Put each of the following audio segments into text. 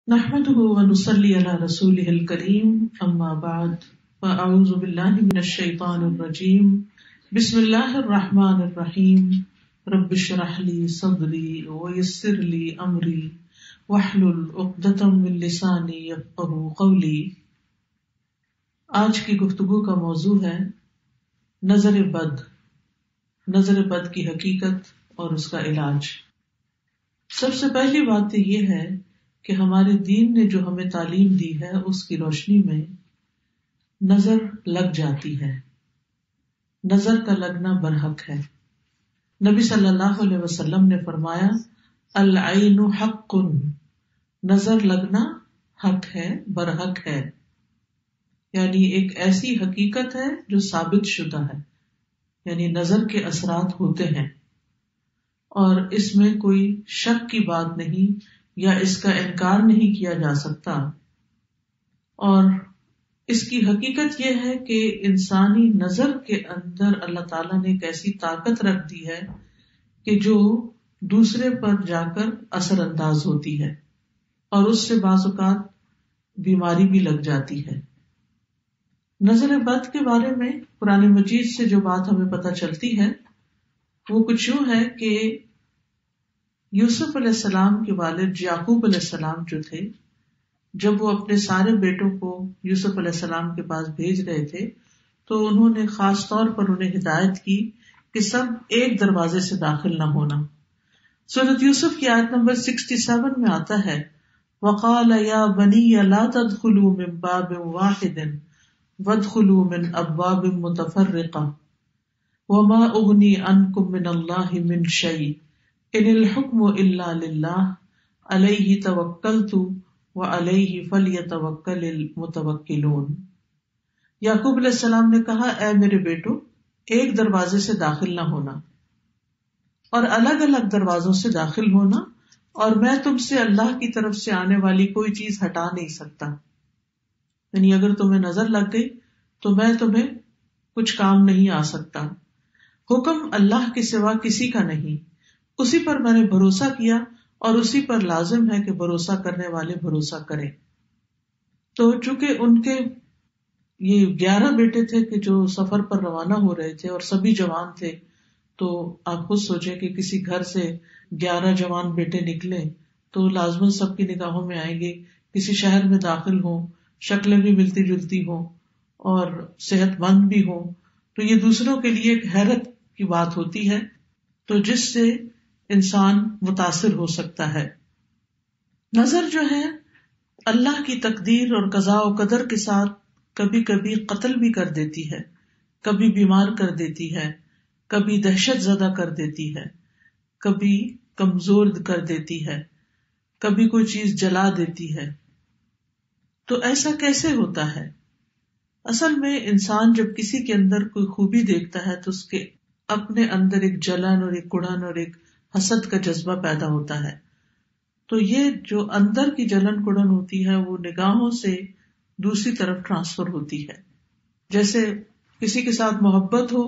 نحمده ونصلي على رسوله الكريم اما بعد فاعوذ بالله من الشيطان الرجيم بسم الله الرحمن الرحيم رب اشرح لي صدري ويسر لي امري واحلل عقدة من لساني يفقهوا قولي۔ آج کی گفتگو کا موضوع ہے نظر بد، نظر بد کی حقیقت اور اس کا علاج۔ سب سے پہلی بات تو یہ ہے کہ ہمارے دین نے جو ہمیں تعلیم دی ہے اس کی روشنی میں نظر لگ جاتی ہے، نظر کا لگنا برحق ہے۔ نبی صلی اللہ علیہ وسلم نے فرمایا العین حق، نظر لگنا حق ہے، برحق ہے، یعنی ایک ایسی حقیقت ہے جو ثابت شدہ ہے، یعنی نظر کے اثرات ہوتے ہیں اور اس میں کوئی شک کی بات نہیں یا اس کا انکار نہیں کیا جا سکتا۔ اور اس کی حقیقت یہ ہے کہ انسانی نظر کے اندر اللہ تعالیٰ نے ایک ایسی طاقت رکھ دی ہے کہ جو دوسرے پر جا کر اثر انداز ہوتی ہے اور اس سے بعض اوقات بیماری بھی لگ جاتی ہے۔ نظر بد کے بارے میں قرآن مجید سے جو بات ہمیں پتہ چلتی ہے وہ کچھ یوں ہے کہ یوسف علیہ السلام کے والد یعقوب علیہ السلام جو تھے، جب وہ اپنے سارے بیٹوں کو یوسف علیہ السلام کے پاس بھیج رہے تھے تو انہوں نے خاص طور پر انہیں ہدایت کی کہ سب ایک دروازے سے داخل نہ ہونا۔ سورۃ یوسف کی آیت نمبر 67 میں آتا ہے وَقَالَ يَا بَنِيَّ لَا تَدْخُلُوا مِن بَابٍ وَاحِدٍ وَادْخُلُوا مِنْ أَبْوَابٍ مُتَفَرِّقَةٍ وَمَا أُغْنِي عَنْكُم مِّنَ اللَّهِ مِن شَيْءٍ ان الحکم الا للہ علیہ توکلت وعلیہ فلیتوکل المتوکلون۔ یعقوب علیہ السلام نے کہا اے میرے بیٹو، ایک دروازے سے داخل نہ ہونا اور الگ الگ دروازوں سے داخل ہونا، اور میں تم سے اللہ کی طرف سے آنے والی کوئی چیز ہٹا نہیں سکتا، یعنی اگر تمہیں نظر لگ گئی تو میں تمہیں کچھ کام نہیں آ سکتا۔ حکم اللہ کے سوا کسی کا نہیں، اسی پر میں نے بھروسہ کیا اور اسی پر لازم ہے کہ بھروسہ کرنے والے بھروسہ کریں۔ تو چونکہ ان کے یہ 11 بیٹے تھے کہ جو سفر پر روانہ ہو رہے تھے اور سبھی جوان تھے، تو آپ خود سوچیں کہ کسی گھر سے 11 جوان بیٹے نکلے تو لازماً سب کی نگاہوں میں آئیں گے، کسی شہر میں داخل ہوں، شکلیں بھی ملتی جلتی ہوں اور صحت مند بھی ہوں، تو یہ دوسروں کے لیے ایک حیرت کی بات ہوتی ہے، تو جس سے انسان متاثر ہو سکتا ہے۔ نظر جو ہے اللہ کی تقدیر اور قضاء و قدر کے ساتھ کبھی کبھی قتل بھی کر دیتی ہے، کبھی بیمار کر دیتی ہے، کبھی دہشت زدہ کر دیتی ہے، کبھی کمزور کر دیتی ہے، کبھی کوئی چیز جلا دیتی ہے۔ تو ایسا کیسے ہوتا ہے؟ اصل میں انسان جب کسی کے اندر کوئی خوبی دیکھتا ہے تو اس کے اپنے اندر ایک جلن اور ایک کڑن اور ایک حسد کا جذبہ پیدا ہوتا ہے، تو یہ جو اندر کی جلن کڑن ہوتی ہے وہ نگاہوں سے دوسری طرف ٹرانسفر ہوتی ہے۔ جیسے کسی کے ساتھ محبت ہو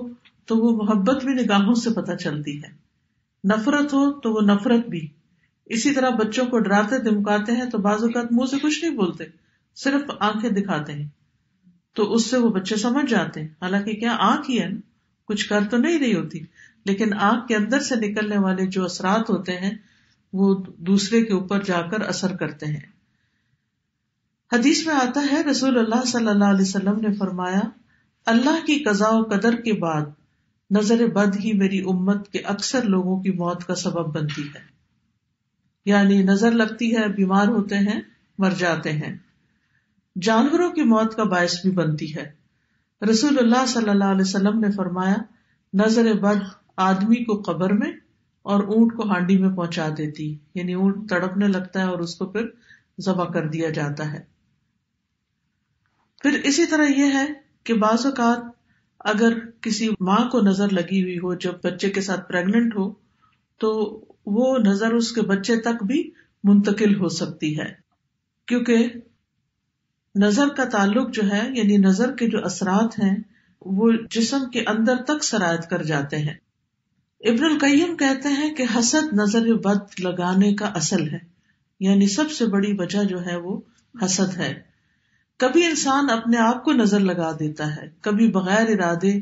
تو وہ محبت بھی نگاہوں سے پتہ چلتی ہے، نفرت ہو تو وہ نفرت بھی۔ اسی طرح بچوں کو ڈراتے دھمکاتے ہیں تو بعض اوقات منہ سے کچھ نہیں بولتے، صرف آنکھیں دکھاتے ہیں، تو اس سے وہ بچے سمجھ جاتے ہیں، حالانکہ کیا آنکھ ہی ہے نا، کچھ کر تو نہیں رہی ہوتی، لیکن آنکھ کے اندر سے نکلنے والے جو اثرات ہوتے ہیں وہ دوسرے کے اوپر جا کر اثر کرتے ہیں۔ حدیث میں آتا ہے رسول اللہ صلی اللہ علیہ وسلم نے فرمایا اللہ کی قضاء و قدر کے بعد نظر بد ہی میری امت کے اکثر لوگوں کی موت کا سبب بنتی ہے، یعنی نظر لگتی ہے، بیمار ہوتے ہیں، مر جاتے ہیں، جانوروں کی موت کا باعث بھی بنتی ہے۔ رسول اللہ صلی اللہ علیہ وسلم نے فرمایا نظر بد آدمی کو قبر میں اور اونٹ کو ہانڈی میں پہنچا دیتی، یعنی اونٹ تڑپنے لگتا ہے اور اس کو پھر ذبح کر دیا جاتا ہے۔ پھر اسی طرح یہ ہے کہ بعض اوقات اگر کسی ماں کو نظر لگی ہوئی ہو جب بچے کے ساتھ پریگننٹ ہو تو وہ نظر اس کے بچے تک بھی منتقل ہو سکتی ہے، کیونکہ نظر کا تعلق جو ہے، یعنی نظر کے جو اثرات ہیں وہ جسم کے اندر تک سرایت کر جاتے ہیں۔ ابن القیم کہتے ہیں کہ حسد نظر بد لگانے کا اصل ہے، یعنی سب سے بڑی وجہ جو ہے وہ حسد ہے. کبھی انسان اپنے آپ کو نظر لگا دیتا ہے، کبھی بغیر ارادے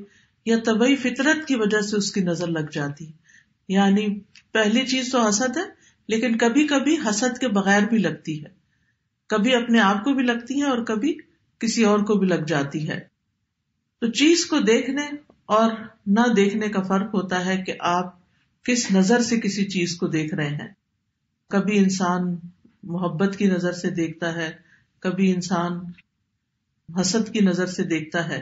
یا طبعی فطرت کی وجہ سے اس کی نظر لگ جاتی. یعنی پہلی چیز تو حسد ہے، لیکن کبھی کبھی حسد کے بغیر بھی لگتی ہے، کبھی اپنے آپ کو بھی لگتی ہے اور کبھی کسی اور کو بھی لگ جاتی ہے. تو چیز کو دیکھنے اور نہ دیکھنے کا فرق ہوتا ہے کہ آپ کس نظر سے کسی چیز کو دیکھ رہے ہیں. کبھی انسان محبت کی نظر سے دیکھتا ہے، کبھی انسان حسد کی نظر سے دیکھتا ہے.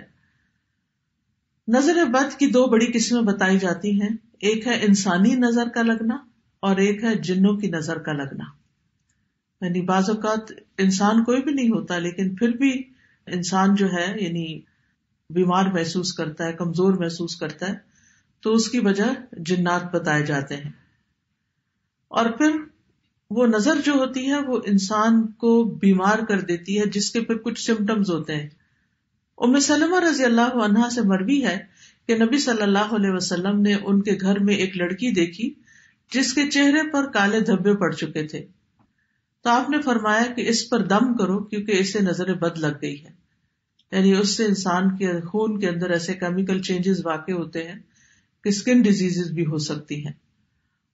نظر بد کی دو بڑی قسمیں بتائی جاتی ہیں، ایک ہے انسانی نظر کا لگنا اور ایک ہے جنوں کی نظر کا لگنا. یعنی بعض اوقات انسان کوئی بھی نہیں ہوتا لیکن پھر بھی انسان جو ہے یعنی بیمار محسوس کرتا ہے، کمزور محسوس کرتا ہے، تو اس کی وجہ جنات بتائے جاتے ہیں. اور پھر وہ نظر جو ہوتی ہے وہ انسان کو بیمار کر دیتی ہے، جس کے پھر کچھ سمٹمز ہوتے ہیں. ام سلمہ رضی اللہ عنہا سے مروی ہے کہ نبی صلی اللہ علیہ وسلم نے ان کے گھر میں ایک لڑکی دیکھی جس کے چہرے پر کالے دھبے پڑ چکے تھے. تو آپ نے فرمایا کہ اس پر دم کرو کیونکہ اسے نظر بد لگ گئی ہے. یعنی اس سے انسان کے خون کے اندر ایسے کیمیکل چینجز واقع ہوتے ہیں کہ اسکن ڈیزیز بھی ہو سکتی ہیں.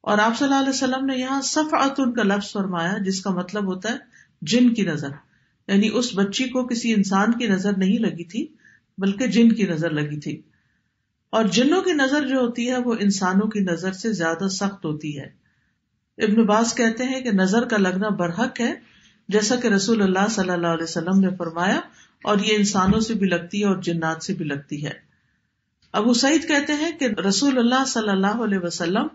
اور آپ صلی اللہ علیہ وسلم نے یہاں صفعۃ کا لفظ فرمایا جس کا مطلب ہوتا ہے جن کی نظر. یعنی اس بچی کو کسی انسان کی نظر نہیں لگی تھی بلکہ جن کی نظر لگی تھی. اور جنوں کی نظر جو ہوتی ہے وہ انسانوں کی نظر سے زیادہ سخت ہوتی ہے. ابن باز کہتے ہیں کہ نظر کا لگنا برحق ہے جیسا کہ رسول اللہ صلی اللہ علیہ وسلم نے فرمایا، اور یہ انسانوں سے بھی لگتی ہے اور جنات سے بھی لگتی ہے. ابو سعید کہتے ہیں کہ رسول اللہ صلی اللہ علیہ وسلم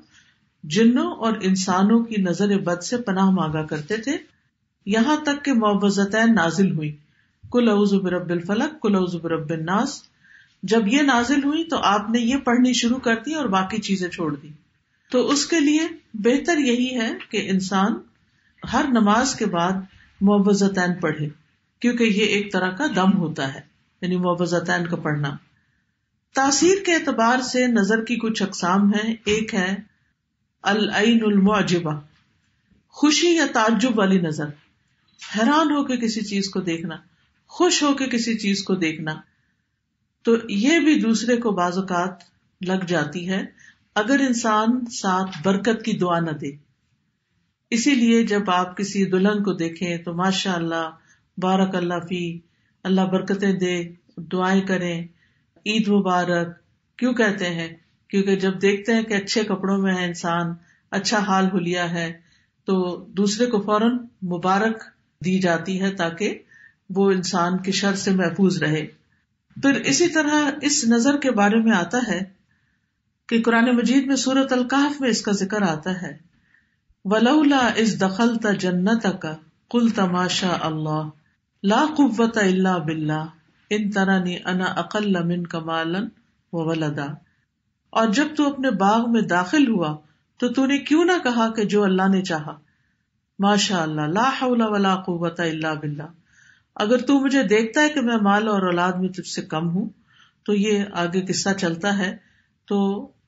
جنوں اور انسانوں کی نظر بد سے پناہ مانگا کرتے تھے، یہاں تک کہ معوذتین نازل ہوئی، قل اعوذ برب الفلق قل اعوذ برب الناس. جب یہ نازل ہوئی تو آپ نے یہ پڑھنی شروع کر دی اور باقی چیزیں چھوڑ دی. تو اس کے لیے بہتر یہی ہے کہ انسان ہر نماز کے بعد معوذتین پڑھے، کیونکہ یہ ایک طرح کا دم ہوتا ہے، یعنی معوذتین کا پڑھنا. تاثیر کے اعتبار سے نظر کی کچھ اقسام ہیں. ایک ہے العین المعجبہ، خوشی یا تعجب والی نظر، حیران ہو کے کسی چیز کو دیکھنا، خوش ہو کے کسی چیز کو دیکھنا. تو یہ بھی دوسرے کو بعض اوقات لگ جاتی ہے اگر انسان ساتھ برکت کی دعا نہ دے. اسی لیے جب آپ کسی دلہن کو دیکھیں تو ماشاء اللہ بارک اللہ فی، اللہ برکتیں دے، دعائیں کریں، عید مبارک. کیوں کہتے ہیں؟ کیونکہ جب دیکھتے ہیں کہ اچھے کپڑوں میں ہے انسان، اچھا حال حلیہ ہے، تو دوسرے کو فوراً مبارک دی جاتی ہے تاکہ وہ انسان کی شر سے محفوظ رہے. پھر اسی طرح اس نظر کے بارے میں آتا ہے کہ قرآن مجید میں سورۃ الکہف میں اس کا ذکر آتا ہے، وَلَوْلَا إِذْ دَخَلْتَ جَنَّتَكَ قُلْتَ مَا شَاءَ اللَّهُ لَا قُوَّةَ إِلَّا بِاللَّهِ إِن تَرَنِي أَنَا أَقَلَّ مِنْكَ مَالًا وَوَلَدًا. اور جب تو اپنے باغ میں داخل ہوا تو تو نے کیوں نہ کہا کہ جو اللہ نے چاہا، ماشاء اللہ لا حول ولا قوت الا باللہ. اگر تو مجھے دیکھتا ہے کہ میں مال اور اولاد میں تجھ سے کم ہوں. تو یہ آگے قصہ چلتا ہے. تو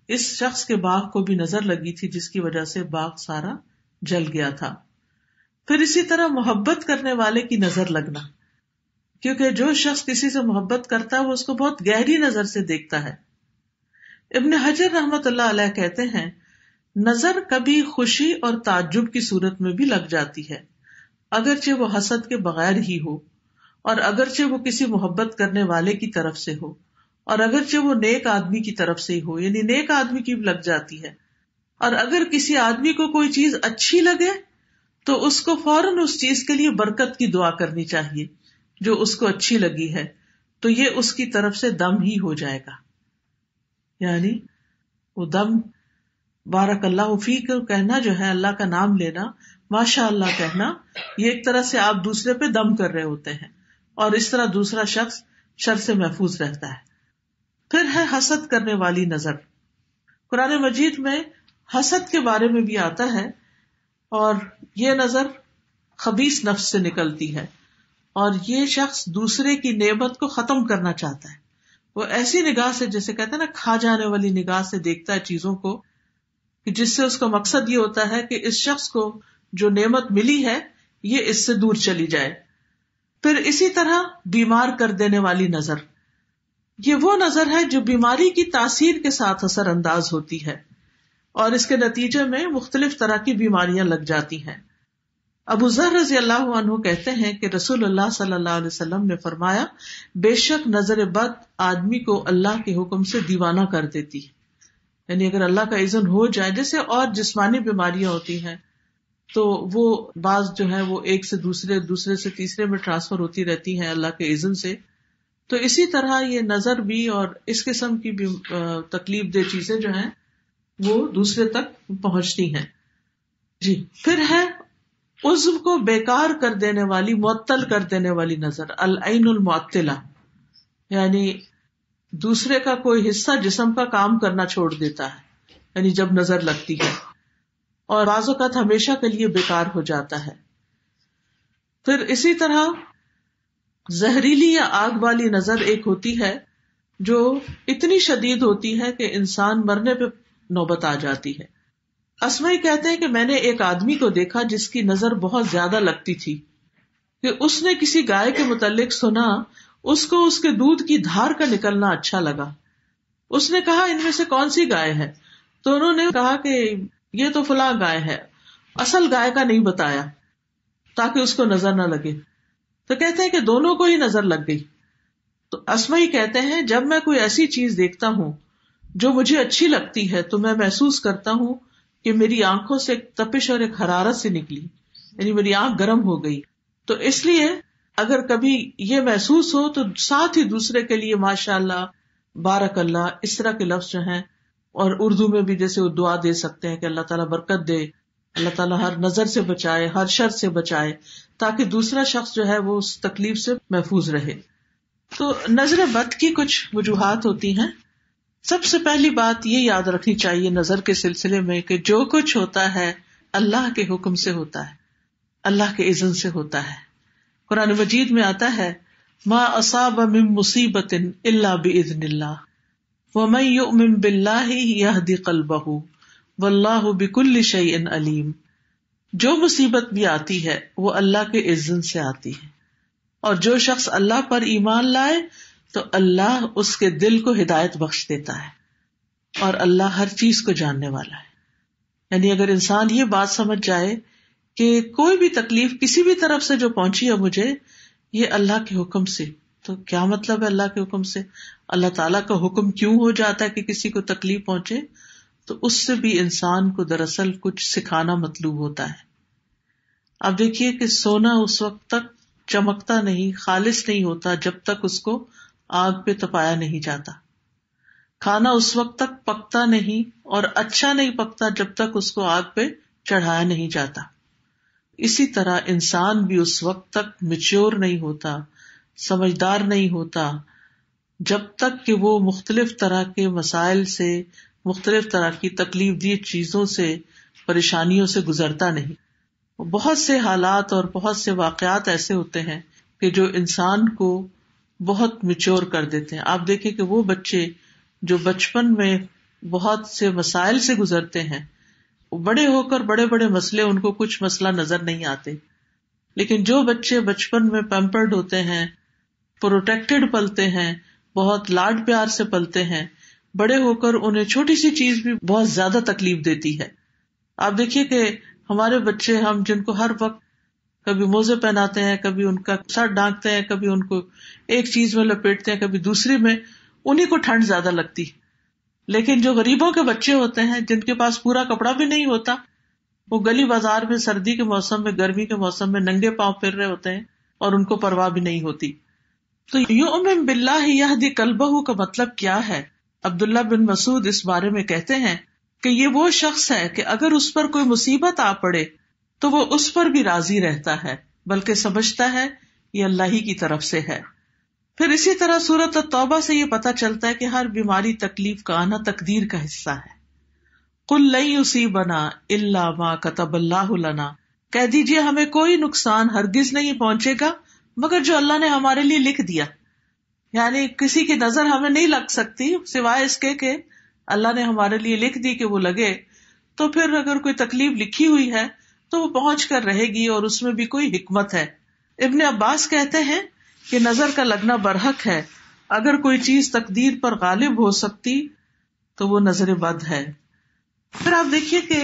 اس شخص کے باغ کو بھی نظر لگی تھی جس کی وجہ سے باغ سارا جل گیا تھا. پھر اسی طرح محبت کرنے والے کی نظر لگنا، کیونکہ جو شخص کسی سے محبت کرتا ہے وہ اس کو بہت گہری نظر سے دیکھتا ہے. ابن حجر رحمت اللہ علیہ کہتے ہیں نظر کبھی خوشی اور تعجب کی صورت میں بھی لگ جاتی ہے، اگرچہ وہ حسد کے بغیر ہی ہو، اور اگرچہ وہ کسی محبت کرنے والے کی طرف سے ہو، اور اگرچہ وہ نیک آدمی کی طرف سے ہی ہو، یعنی نیک آدمی کی بھی لگ جاتی ہے. اور اگر کسی آدمی کو کوئی چیز اچھی لگے تو اس کو فوراً اس چیز کے لیے برکت کی دعا کرنی چاہیے جو اس کو اچھی لگی ہے، تو یہ اس کی طرف سے دم ہی ہو جائے گا. یعنی وہ دم بارک اللہ فیک کہنا جو ہے، اللہ کا نام لینا، ماشاء اللہ کہنا، یہ ایک طرح سے آپ دوسرے پہ دم کر رہے ہوتے ہیں، اور اس طرح دوسرا شخص شر سے محفوظ رہتا ہے. پھر ہے حسد کرنے والی نظر. قرآن مجید میں حسد کے بارے میں بھی آتا ہے، اور یہ نظر خبیث نفس سے نکلتی ہے، اور یہ شخص دوسرے کی نعمت کو ختم کرنا چاہتا ہے. وہ ایسی نگاہ سے، جیسے کہتے ہیں نا کھا جانے والی نگاہ سے دیکھتا ہے چیزوں کو، کہ جس سے اس کا مقصد یہ ہوتا ہے کہ اس شخص کو جو نعمت ملی ہے یہ اس سے دور چلی جائے. پھر اسی طرح بیمار کر دینے والی نظر، یہ وہ نظر ہے جو بیماری کی تاثیر کے ساتھ اثر انداز ہوتی ہے اور اس کے نتیجے میں مختلف طرح کی بیماریاں لگ جاتی ہیں. ابو ذر رضی اللہ عنہ کہتے ہیں کہ رسول اللہ صلی اللہ علیہ وسلم نے فرمایا، بے شک نظر بد آدمی کو اللہ کے حکم سے دیوانہ کر دیتی ہے. یعنی اگر اللہ کا اذن ہو جائے، جیسے اور جسمانی بیماریاں ہوتی ہیں تو وہ بعض جو ہے وہ ایک سے دوسرے سے تیسرے میں ٹرانسفر ہوتی رہتی ہیں اللہ کے اذن سے، تو اسی طرح یہ نظر بھی اور اس قسم کی بھی تکلیف دہ چیزیں جو ہیں وہ دوسرے تک پہنچتی ہیں. جی، پھر ہے عضو کو بیکار کر دینے والی، معطل کر دینے والی نظر، العین المعطلہ، یعنی دوسرے کا کوئی حصہ جسم کا کام کرنا چھوڑ دیتا ہے، یعنی جب نظر لگتی ہے اور بعض اوقات ہمیشہ کے لیے بیکار ہو جاتا ہے. پھر اسی طرح زہریلی یا آگ والی نظر ایک ہوتی ہے جو اتنی شدید ہوتی ہے کہ انسان مرنے پہ نوبت آ جاتی ہے. اسمعی کہتے ہیں کہ میں نے ایک آدمی کو دیکھا جس کی نظر بہت زیادہ لگتی تھی کہ اس نے کسی گائے کے متعلق سنا، اس کو اس کے دودھ کی دھار کا نکلنا اچھا لگا. اس نے کہا ان میں سے کون سی گائے ہے؟ تو انہوں نے کہا کہ یہ تو فلاں گائے ہے. اصل گائے کا نہیں بتایا تاکہ اس کو نظر نہ لگے. تو کہتے ہیں کہ دونوں کو ہی نظر لگ گئی. تو اسمعی کہتے ہیں جب میں کوئی ایسی چیز دیکھتا ہوں جو مجھے اچھی لگتی ہے تو میں محسوس کرتا ہوں کہ میری آنکھوں سے ایک تپش اور ایک حرارت سے نکلی، یعنی میری آنکھ گرم ہو گئی. تو اس لیے اگر کبھی یہ محسوس ہو تو ساتھ ہی دوسرے کے لیے ماشاء اللہ، بارک اللہ، اس طرح کے لفظ جو ہیں، اور اردو میں بھی جیسے وہ دعا دے سکتے ہیں کہ اللہ تعالیٰ برکت دے، اللہ تعالیٰ ہر نظر سے بچائے، ہر شر سے بچائے، تاکہ دوسرا شخص جو ہے وہ اس تکلیف سے محفوظ رہے. تو نظر بد کی کچھ وجوہات ہوتی ہیں. سب سے پہلی بات یہ یاد رکھنی چاہیے نظر کے سلسلے میں کہ جو کچھ ہوتا ہے اللہ کے حکم سے ہوتا ہے، اللہ کے اذن سے ہوتا ہے. قرآن مجید میں آتا ہے ما اصاب من مصیبت الا باذن اللہ ومن یؤمن باللہ یہدی قلبہ واللہ بکل شیء علیم. جو مصیبت بھی آتی ہے وہ اللہ کے اذن سے آتی ہے، اور جو شخص اللہ پر ایمان لائے تو اللہ اس کے دل کو ہدایت بخش دیتا ہے، اور اللہ ہر چیز کو جاننے والا ہے. یعنی اگر انسان یہ بات سمجھ جائے کہ کوئی بھی تکلیف کسی بھی طرف سے جو پہنچی ہے مجھے، یہ اللہ کے حکم سے، تو کیا مطلب ہے اللہ کے حکم سے؟ اللہ تعالیٰ کا حکم کیوں ہو جاتا ہے کہ کسی کو تکلیف پہنچے؟ تو اس سے بھی انسان کو دراصل کچھ سکھانا مطلوب ہوتا ہے. اب دیکھیے کہ سونا اس وقت تک چمکتا نہیں، خالص نہیں ہوتا جب تک اس کو آگ پہ تپایا نہیں جاتا. کھانا اس وقت تک پکتا نہیں اور اچھا نہیں پکتا جب تک اس کو آگ پہ چڑھایا نہیں جاتا. اسی طرح انسان بھی اس وقت تک میچور نہیں ہوتا، سمجھدار نہیں ہوتا جب تک کہ وہ مختلف طرح کے مسائل سے، مختلف طرح کی تکلیف دی چیزوں سے، پریشانیوں سے گزرتا نہیں. بہت سے حالات اور بہت سے واقعات ایسے ہوتے ہیں کہ جو انسان کو بہت میچور کر دیتے ہیں. آپ دیکھیں کہ وہ بچے جو بچپن میں بہت سے مسائل سے گزرتے ہیں، بڑے ہو کر بڑے بڑے مسئلے ان کو کچھ مسئلہ نظر نہیں آتے، لیکن جو بچے بچپن میں پیمپرڈ ہوتے ہیں، پروٹیکٹڈ پلتے ہیں، بہت لاڈ پیار سے پلتے ہیں، بڑے ہو کر انہیں چھوٹی سی چیز بھی بہت زیادہ تکلیف دیتی ہے. آپ دیکھیے کہ ہمارے بچے، ہم جن کو ہر وقت کبھی موزے پہناتے ہیں، کبھی ان کا سر ڈھانکتے ہیں، کبھی ان کو ایک چیز میں لپیٹتے ہیں، کبھی دوسری میں، انہیں کو ٹھنڈ زیادہ لگتی. لیکن جو غریبوں کے بچے ہوتے ہیں جن کے پاس پورا کپڑا بھی نہیں ہوتا، وہ گلی بازار میں سردی کے موسم میں، گرمی کے موسم میں ننگے پاؤں پھر رہے ہوتے ہیں اور ان کو پرواہ بھی نہیں ہوتی. تو یؤمن باللہ یہدی قلبہ کا مطلب کیا ہے؟ عبداللہ بن مسعود اس بارے میں کہتے ہیں کہ یہ وہ شخص ہے کہ اگر اس پر کوئی مصیبت آ پڑے تو وہ اس پر بھی راضی رہتا ہے، بلکہ سمجھتا ہے یہ اللہ ہی کی طرف سے ہے. پھر اسی طرح سورۃ التوبہ سے یہ پتہ چلتا ہے کہ ہر بیماری، تکلیف کا آنا تقدیر کا حصہ ہے. قل لن یصیبنا الا ما کتب اللہ لنا، کہہ دیجئے ہمیں کوئی نقصان ہرگز نہیں پہنچے گا مگر جو اللہ نے ہمارے لیے لکھ دیا. یعنی کسی کی نظر ہمیں نہیں لگ سکتی سوائے اس کے کہ اللہ نے ہمارے لیے لکھ دی کہ وہ لگے. تو پھر اگر کوئی تکلیف لکھی ہوئی ہے تو وہ پہنچ کر رہے گی اور اس میں بھی کوئی حکمت ہے. ابن عباس کہتے ہیں کہ نظر کا لگنا برحق ہے. اگر کوئی چیز تقدیر پر غالب ہو سکتی تو وہ نظر بد ہے. پھر آپ دیکھیے کہ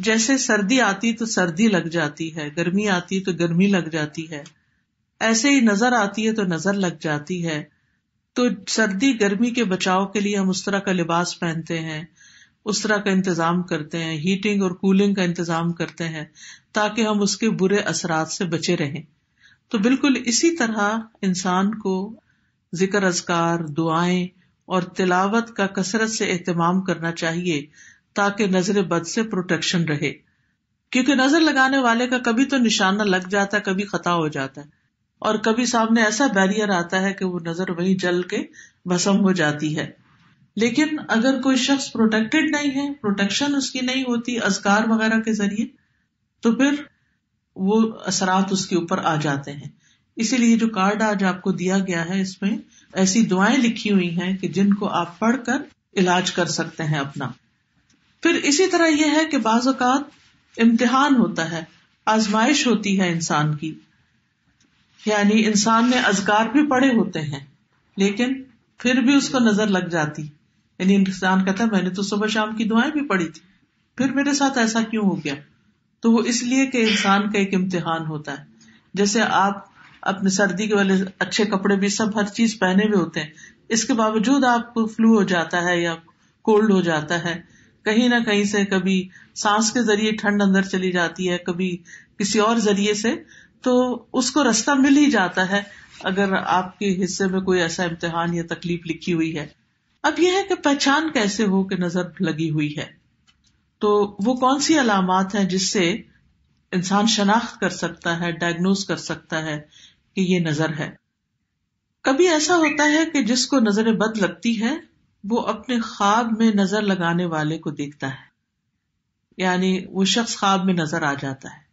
جیسے سردی آتی تو سردی لگ جاتی ہے، گرمی آتی تو گرمی لگ جاتی ہے، ایسے ہی نظر آتی ہے تو نظر لگ جاتی ہے. تو سردی گرمی کے بچاؤ کے لیے ہم اس طرح کا لباس پہنتے ہیں، اس طرح کا انتظام کرتے ہیں، ہیٹنگ اور کولنگ کا انتظام کرتے ہیں تاکہ ہم اس کے برے اثرات سے بچے رہیں. تو بالکل اسی طرح انسان کو ذکر اذکار، دعائیں اور تلاوت کا کثرت سے اہتمام کرنا چاہیے تاکہ نظر بد سے پروٹیکشن رہے. کیونکہ نظر لگانے والے کا کبھی تو نشانہ لگ جاتا ہے، کبھی خطا ہو جاتا ہے، اور کبھی سامنے ایسا بیریئر آتا ہے کہ وہ نظر وہیں جل کے بھسم ہو جاتی ہے. لیکن اگر کوئی شخص پروٹیکٹڈ نہیں ہے، پروٹیکشن اس کی نہیں ہوتی اذکار وغیرہ کے ذریعے، تو پھر وہ اثرات اس کے اوپر آ جاتے ہیں. اسی لیے جو کارڈ آج آپ کو دیا گیا ہے اس میں ایسی دعائیں لکھی ہوئی ہیں کہ جن کو آپ پڑھ کر علاج کر سکتے ہیں اپنا. پھر اسی طرح یہ ہے کہ بعض اوقات امتحان ہوتا ہے، آزمائش ہوتی ہے انسان کی. یعنی انسان نے اذکار بھی پڑھے ہوتے ہیں لیکن پھر بھی اس کو نظر لگ جاتی. یعنی انسان کہتا ہے میں نے تو صبح شام کی دعائیں بھی پڑھی تھی، پھر میرے ساتھ ایسا کیوں ہو گیا؟ تو وہ اس لیے کہ انسان کا ایک امتحان ہوتا ہے. جیسے آپ اپنے سردی کے والے اچھے کپڑے بھی سب ہر چیز پہنے ہوئے ہوتے ہیں، اس کے باوجود آپ کو فلو ہو جاتا ہے یا کولڈ ہو جاتا ہے، کہیں نہ کہیں سے کبھی سانس کے ذریعے ٹھنڈ اندر چلی جاتی ہے، کبھی کسی اور ذریعے سے، تو اس کو رستہ مل ہی جاتا ہے اگر آپ کے حصے میں کوئی ایسا امتحان یا تکلیف لکھی ہوئی ہے. اب یہ ہے کہ پہچان کیسے ہو کہ نظر لگی ہوئی ہے. تو وہ کون سی علامات ہیں جس سے انسان شناخت کر سکتا ہے، ڈائگنوز کر سکتا ہے کہ یہ نظر ہے. کبھی ایسا ہوتا ہے کہ جس کو نظر بد لگتی ہے وہ اپنے خواب میں نظر لگانے والے کو دیکھتا ہے، یعنی وہ شخص خواب میں نظر آ جاتا ہے.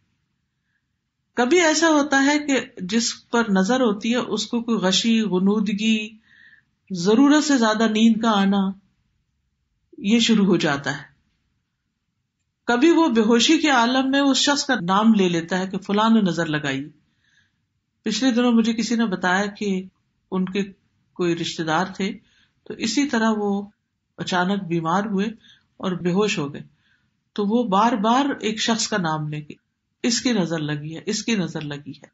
کبھی ایسا ہوتا ہے کہ جس پر نظر ہوتی ہے اس کو کوئی غشی، غنودگی، ضرورت سے زیادہ نیند کا آنا یہ شروع ہو جاتا ہے. کبھی وہ بے ہوشی کے عالم میں اس شخص کا نام لے لیتا ہے کہ فلاں نے نظر لگائی. پچھلے دنوں مجھے کسی نے بتایا کہ ان کے کوئی رشتے دار تھے تو اسی طرح وہ اچانک بیمار ہوئے اور بے ہوش ہو گئے، تو وہ بار بار ایک شخص کا نام لے کے اس کی نظر لگی ہے، اس کی نظر لگی ہے.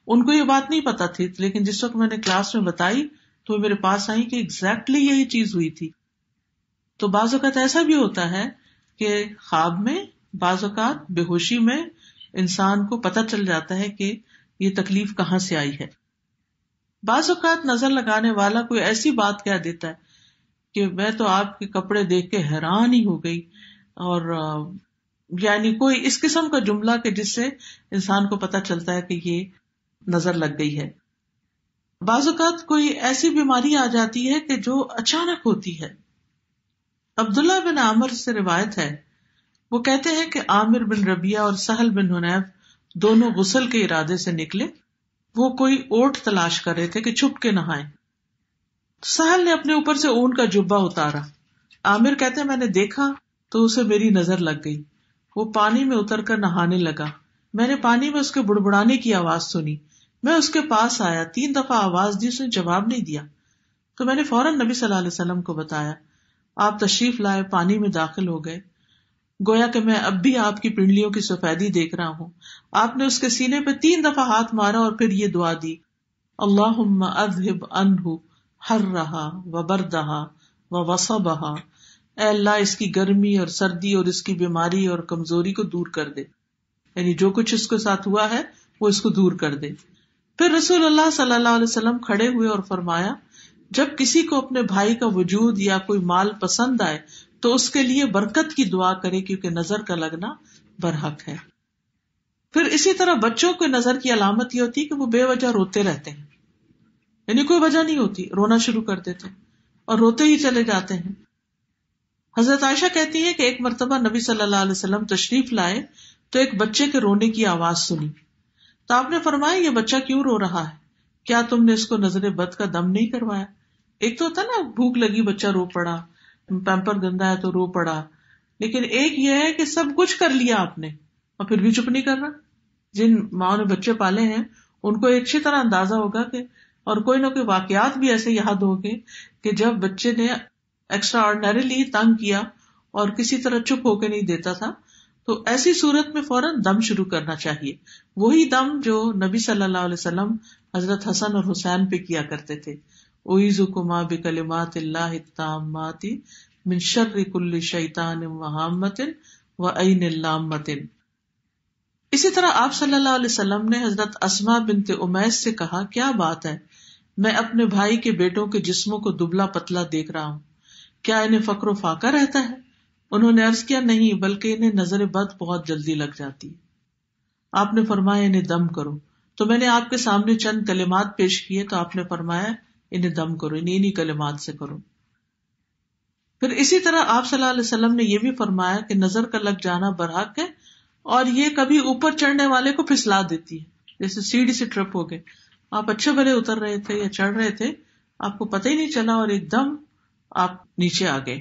ان کو یہ بات نہیں پتا تھی، لیکن جس وقت میں نے کلاس میں بتائی تو میرے پاس آئی کہ ایگزیکٹلی یہی چیز ہوئی تھی. تو بعض اوقات ایسا بھی ہوتا ہے کہ خواب میں، بعض اوقات بے ہوشی میں انسان کو پتہ چل جاتا ہے کہ یہ تکلیف کہاں سے آئی ہے. بعض اوقات نظر لگانے والا کوئی ایسی بات کہہ دیتا ہے کہ میں تو آپ کے کپڑے دیکھ کے حیران ہی ہو گئی، اور یعنی کوئی اس قسم کا جملہ کہ جس سے انسان کو پتہ چلتا ہے کہ یہ نظر لگ گئی ہے. بعض اوقات کوئی ایسی بیماری آ جاتی ہے کہ جو اچانک ہوتی ہے. عبداللہ بن عامر سے روایت ہے، وہ کہتے ہیں کہ عامر بن ربیعہ اور سہل بن حنیف دونوں غسل کے ارادے سے نکلے. وہ کوئی اوٹ تلاش کر رہے تھے کہ چھپ کے نہائیں. سہل نے اپنے اوپر سے اون کا جبہ اتارا. عامر کہتے ہیں میں نے دیکھا تو اسے میری نظر لگ گئی. وہ پانی میں اتر کر نہانے لگا. میں نے پانی میں اس کے بڑبڑانے کی آواز سنی. میں اس کے پاس آیا، 3 دفعہ آواز دی، اس نے جواب نہیں دیا. تو میں نے فوراً نبی صلی اللہ علیہ وسلم کو بتایا. آپ تشریف لائے، پانی میں داخل ہو گئے. گویا کہ میں اب بھی آپ کی پنڈلیوں کی سفیدی دیکھ رہا ہوں. آپ نے اس کے سینے پہ 3 دفعہ ہاتھ مارا اور پھر یہ دعا دی، اللہم اذہب عنہ حرہا وبردہا ووصبہا. اے اللہ اس کی گرمی اور سردی اور اس کی بیماری اور کمزوری کو دور کر دے، یعنی جو کچھ اس کے ساتھ ہوا ہے وہ اس کو دور کر دے. پھر رسول اللہ صلی اللہ علیہ وسلم کھڑے ہوئے اور فرمایا، جب کسی کو اپنے بھائی کا وجود یا کوئی مال پسند آئے تو اس کے لیے برکت کی دعا کرے، کیونکہ نظر کا لگنا برحق ہے. پھر اسی طرح بچوں کو نظر کی علامت یہ ہوتی ہے کہ وہ بے وجہ روتے رہتے ہیں، یعنی کوئی وجہ نہیں ہوتی، رونا شروع کر دیتے ہیں اور روتے ہی چلے جاتے ہیں. حضرت عائشہ کہتی ہے کہ ایک مرتبہ نبی صلی اللہ علیہ وسلم تشریف لائے تو ایک بچے کے رونے کی آواز سنی. تو آپ نے فرمایا یہ بچہ کیوں رو رہا ہے؟ کیا تم نے اس کو نظر بد کا دم نہیں کروایا؟ ایک تو ہوتا نا بھوک لگی بچہ رو پڑا، پیمپر گندا ہے تو رو پڑا، لیکن ایک یہ ہے کہ سب کچھ کر لیا آپ نے اور پھر بھی چپ نہیں کر رہا. جن ماں نے بچے پالے ہیں ان کو اچھی طرح اندازہ ہوگا کہ، اور کوئی نہ کوئی واقعات بھی ایسے یاد ہوگے کہ جب بچے نے ایکسٹرا آرڈنریلی تنگ کیا اور کسی طرح چپ ہو کے نہیں دیتا تھا، تو ایسی صورت میں فوراً دم شروع کرنا چاہیے. وہی دم جو نبی صلی اللہ علیہ وسلم حضرت حسن اور حسین پہ کیا کرتے تھے. اعوذکما بکلمات اللہ التامات من شر کل شیطان وہامۃ وعین لامۃ. اسی طرح آپ صلی اللہ علیہ وسلم نے حضرت اسماء بنت امیس سے کہا، کیا بات ہے، میں اپنے بھائی کے بیٹوں کے جسموں کو دبلا پتلا دیکھ رہا ہوں، کیا انہیں فقر و فاقہ رہتا ہے؟ انہوں نے عرض کیا، نہیں، بلکہ انہیں نظر بد بہت جلدی لگ جاتی ہے. آپ نے فرمایا انہیں دم کرو. تو میں نے آپ کے سامنے چند کلمات پیش کیے تو آپ نے فرمایا انہیں دم کرو، انہیں کلمات سے کرو. پھر اسی طرح آپ صلی اللہ علیہ وسلم نے یہ بھی فرمایا کہ نظر کا لگ جانا برحق ہے، اور یہ کبھی اوپر چڑھنے والے کو پھسلا دیتی ہے. جیسے سیڑھی سے ٹرپ ہو گئے، آپ اچھے بھلے اتر رہے تھے یا چڑھ رہے تھے، آپ کو پتہ ہی نہیں چلا اور ایک دم آپ نیچے آ گئے.